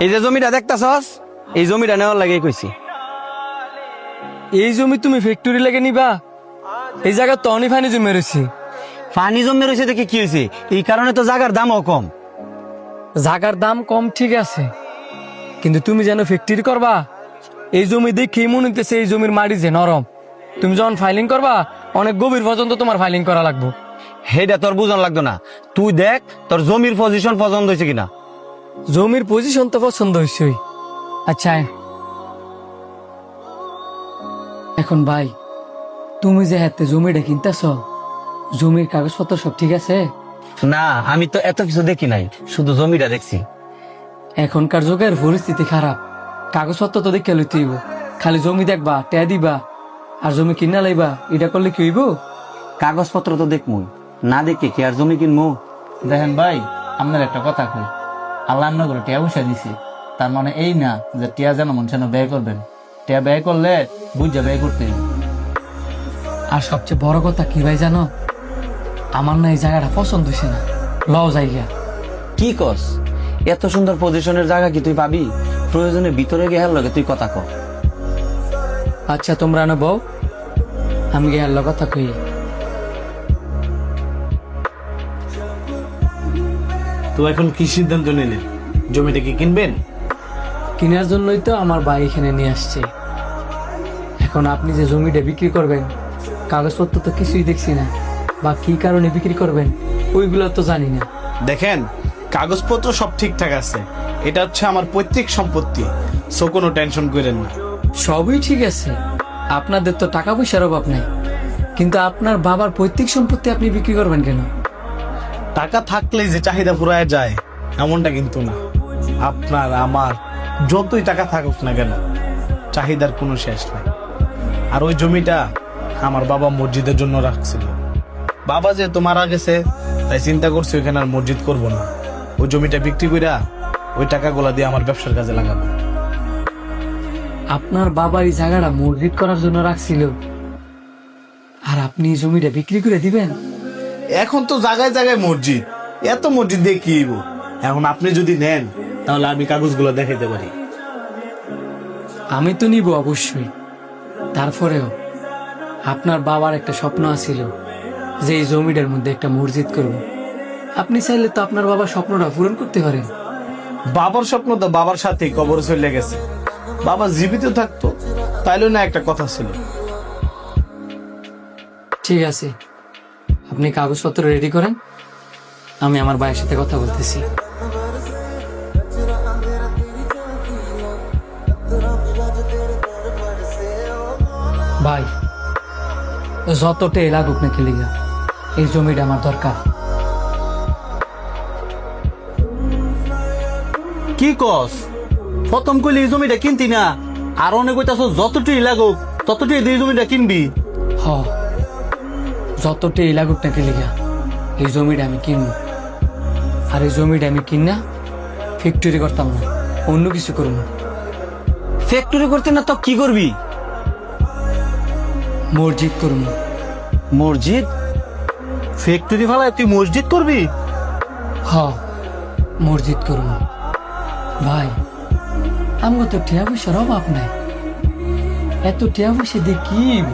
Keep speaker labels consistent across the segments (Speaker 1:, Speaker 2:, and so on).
Speaker 1: এই যে জমিটা দেখতাছস, এই জমিটা নেওয়ার লাগে কইছি।
Speaker 2: এই জমি তুমি ফ্যাক্টরি লেগে নিবা? এই জায়গা তো অনেক ফানি জমি রয়েছে।
Speaker 1: পানি জমে রয়েছে দেখে কি হয়েছে? এই কারণে তো জায়গার দামও কম।
Speaker 2: জায়গার দাম কম ঠিক আছে, কিন্তু তুমি যেন ফ্যাক্টরি করবা, এই জমি দেখে মনে হইতেছে এই জমির মাটি যে নরম। তুমি যখন ফাইলিং করবা অনেক গভীর পর্যন্ত তোমার ফাইলিং করা লাগবে।
Speaker 1: হেডা তোর বুঝন লাগতো না। তুই দেখ তোর জমির পজিশন পছন্দ হয়েছে কিনা।
Speaker 2: জমির পজিশন তো পছন্দ হয়েছে। আচ্ছা এখন ভাই, তুমি যে হাতে জমিটা কিনতেছ, জমির কাগজপত্র সব ঠিক আছে?
Speaker 1: না, আমি তো এত কিছু দেখি নাই, শুধু জমিটা দেখছি।
Speaker 2: এখনকার যুগের পরিস্থিতি খারাপ, কাগজপত্র তো দেখে লইতে হইব। খালি জমি দেখবা, টেয়া দিবা আর জমি কিনা লাইবা, এটা করলে কি হইব?
Speaker 1: কাগজপত্র তো দেখমুই, না দেখে কি আর জমি কিনবো?
Speaker 3: দেখেন ভাই, আপনার একটা কথা কই, আল্লাহ করে টিয়া বসে দিছে, তার মানে এই না যে টিয়া যেন মন যেন ব্যয় করবেন। টিয়া ব্যয় করলে বুঝা ব্যয় করতে হইব।
Speaker 2: আর সবচেয়ে বড় কথা কি ভাই জানো, আমার না এই জায়গাটা পছন্দ হয়েছে না, লও জায়গা।
Speaker 1: কি কস? এত সুন্দর পজিশনের জায়গা কি তুই পাবি? প্রয়োজনে ভিতরে গিয়ে লগে তুই কথা ক।
Speaker 2: আচ্ছা তোমরা না বউ, আমি গেল কথা কই।
Speaker 4: তো এখন কি সিদ্ধান্ত নিলেন? জমিটা কি কিনবেন?
Speaker 2: কেনার জন্যই তো আমার ভাই এখানে নিয়ে আসছে। এখন আপনি যে জমিটা বিক্রি করবেন, কাগজপত্র তো কিছুই দেখছি না, বা কি কারণে বিক্রি করবেন ওইগুলো তো জানি না।
Speaker 4: দেখেন, কাগজপত্র সব ঠিকঠাক আছে, এটা হচ্ছে আমার পৈতৃক সম্পত্তি, সো কোনো টেনশন করেন না।
Speaker 2: সবই ঠিক আছে, আপনাদের তো টাকা পয়সার অভাব নাই, কিন্তু আপনার বাবার পৈতৃক সম্পত্তি আপনি বিক্রি করবেন কেন?
Speaker 4: টাকা থাকলেই যে চাহিদা ফুরায় যায় এমনটা কিন্তু না। আপনার আমার যতই টাকা থাকুক না কেন, চাহিদার কোনো শেষ নাই। আর ওই জমিটা আমার বাবা মসজিদের জন্য রাখছিল। বাবা যেহেতু মারা গেছে, তাই চিন্তা করছি ওইখানে আর মসজিদ করবো না, ওই জমিটা বিক্রি কইরা ওই টাকাগুলা দিয়ে আমার ব্যবসার কাজে লাগাবো।
Speaker 2: আপনার বাবা এই জায়গাটা মসজিদ করার জন্য রাখছিল, আর আপনি এই জমিটা বিক্রি করে দিবেন?
Speaker 4: এখন তো জায়গায় জায়গায় মসজিদ, এত মসজিদ দিয়ে কি হইব? এখন আপনি যদি নেন তাহলে আমি কাগজগুলো দেখাইতে পারি।
Speaker 2: আমি তো নিব অবশ্যই, তারপরেও আপনার বাবার একটা স্বপ্ন আছিল যে এই জমিটার মধ্যে একটা মসজিদ করব। আপনি চাইলে তো আপনার বাবার স্বপ্নটা পূরণ করতে পারেন।
Speaker 4: বাবার স্বপ্ন তো বাবার সাথেই কবরে চলে গেছে। বাবা জীবিত থাকতো তাইলে না একটা কথা ছিল।
Speaker 2: ঠিক আছে, আপনি কাগজপত্র রেডি করেন, আমি আমার ভাইয়ের সাথে কথা বলতেছি। ভাই, যতটাই লাগুক না খেলিগা, এই জমিটা আমার দরকার।
Speaker 1: কি কস? প্রথম কইলে এই জমিটা কিনতি না, আর অনেক কইতাছ যতটুই লাগুক ততটুই এই জমিটা কিনবি।
Speaker 2: হ, যতটাই লাগুক না খেলিগা, এই জমিটা আমি কিনবো। আর এই জমিটা আমি কিনা ফ্যাক্টরি করতাম না, অন্য কিছু করবো।
Speaker 1: ফ্যাক্টরি করতে না তো কি করবি?
Speaker 2: মসজিদ করবো।
Speaker 1: মসজিদ? ফ্যাক্টরি ফালায় তুই মসজিদ করবি?
Speaker 2: হ, মসজিদ করবো। ভাই, আমার তো টিয়া পয়সার অভাব নাই, এত টিয়া পয়সা দিয়ে কি হইব?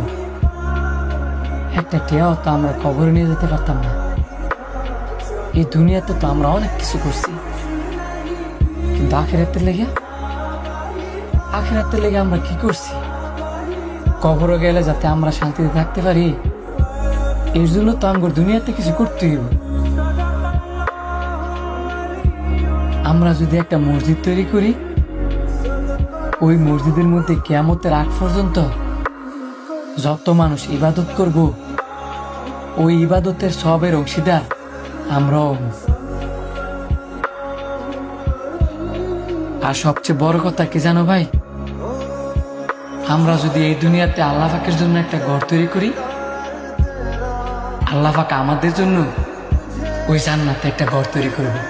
Speaker 2: একটা টিয়াও তো আমরা কবরে নিয়ে যেতে পারতাম না। এই দুনিয়াতে তো আমরা অনেক কিছু করছি, কিন্তু আখেরাতের লেগে আমরা কি করছি? কবরে গেলে যাতে আমরা শান্তিতে থাকতে পারি, এর জন্য তো আমার দুনিয়াতে কিছু করতে হইব। আমরা যদি একটা মসজিদ তৈরি করি, ওই মসজিদের মধ্যে কিয়ামতের আগ পর্যন্ত যত মানুষ ইবাদত করব, ওই ইবাদতের সবের অংশীদার আমরাও হব। আর সবচেয়ে বড় কথা কি জানো ভাই, আমরা যদি এই দুনিয়াতে আল্লাহ পাকের জন্য একটা ঘর তৈরি করি, আল্লাহ পাক আমাদের জন্য ওই জান্নাতে একটা ঘর তৈরি করবে।